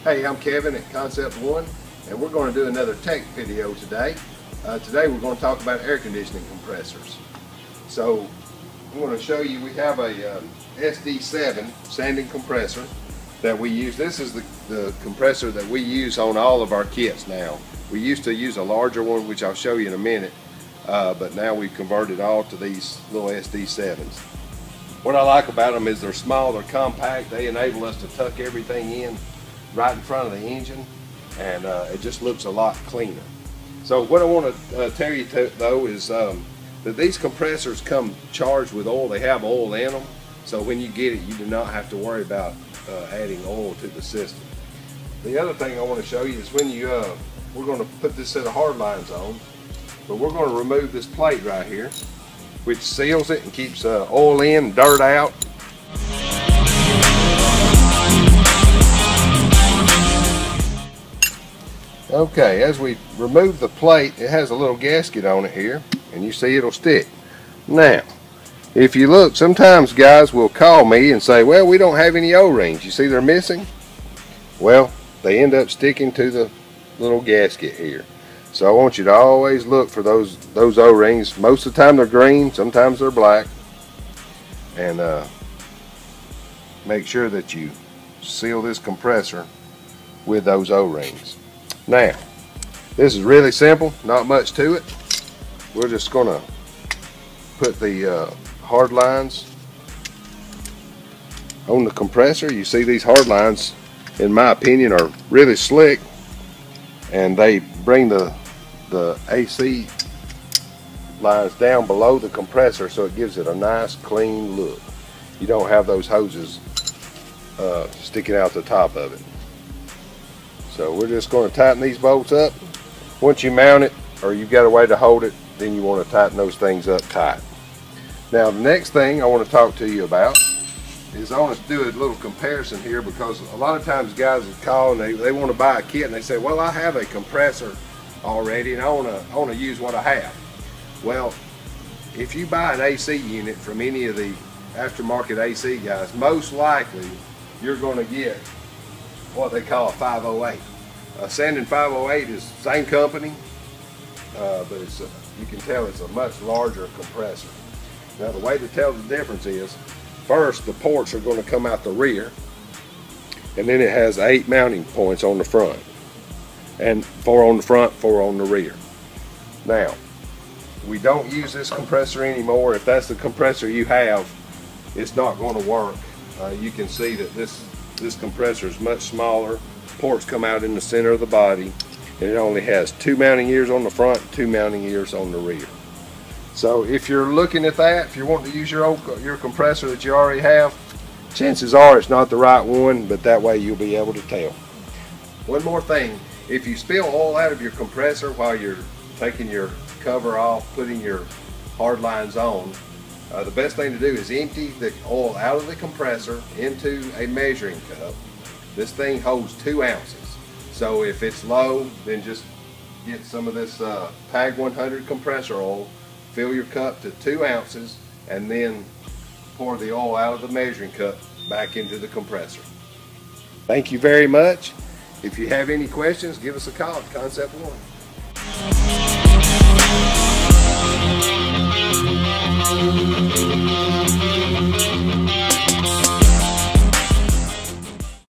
Hey, I'm Kevin at Concept One, and we're going to do another tech video today. Today we're going to talk about air conditioning compressors. So I'm going to show you, we have a SD7 sanding compressor that we use. This is the compressor that we use on all of our kits now. We used to use a larger one, which I'll show you in a minute, but now we've converted all to these little SD7s. What I like about them is they're small, they're compact, they enable us to tuck everything in right in front of the engine, and it just looks a lot cleaner. So what I want to tell you though is that these compressors come charged with oil. They have oil in them, so when you get it, you do not have to worry about adding oil to the system. The other thing I want to show you is when you we're going to put this set of hard lines on, but we're going to remove this plate right here, which seals it and keeps oil in, dirt out. Okay, as we remove the plate, it has a little gasket on it here, and you see it'll stick. Now, if you look, sometimes guys will call me and say, well, we don't have any O-rings. You see they're missing? Well, they end up sticking to the little gasket here. So I want you to always look for those O-rings. Most of the time they're green, sometimes they're black. And make sure that you seal this compressor with those O-rings. Now, this is really simple, not much to it. We're just going to put the hard lines on the compressor. You see these hard lines, in my opinion, are really slick, and they bring the AC lines down below the compressor, so it gives it a nice clean look. You don't have those hoses sticking out the top of it. So we're just going to tighten these bolts up. Once you mount it, or you've got a way to hold it, then you want to tighten those things up tight. Now the next thing I want to talk to you about is I want to do a little comparison here, because a lot of times guys will call and they want to buy a kit and they say, well, I have a compressor already and I want to use what I have. Well, if you buy an AC unit from any of the aftermarket AC guys, most likely you're going to get what they call a 508. Sanding 508 is the same company, but you can tell it's a much larger compressor. Now the way to tell the difference is, first the ports are going to come out the rear, and then it has 8 mounting points on the front, and 4 on the front, 4 on the rear. Now, we don't use this compressor anymore. If that's the compressor you have, it's not going to work. You can see that this compressor is much smaller. Ports come out in the center of the body, and it only has 2 mounting ears on the front, 2 mounting ears on the rear. So if you're looking at that, if you're wanting to use your compressor that you already have, chances are it's not the right one, but that way you'll be able to tell. One more thing, if you spill oil out of your compressor while you're taking your cover off, putting your hard lines on, the best thing to do is empty the oil out of the compressor into a measuring cup. This thing holds 2 ounces. So if it's low, then just get some of this PAG 100 compressor oil, fill your cup to 2 ounces, and then pour the oil out of the measuring cup back into the compressor. Thank you very much. If you have any questions, give us a call at Concept One.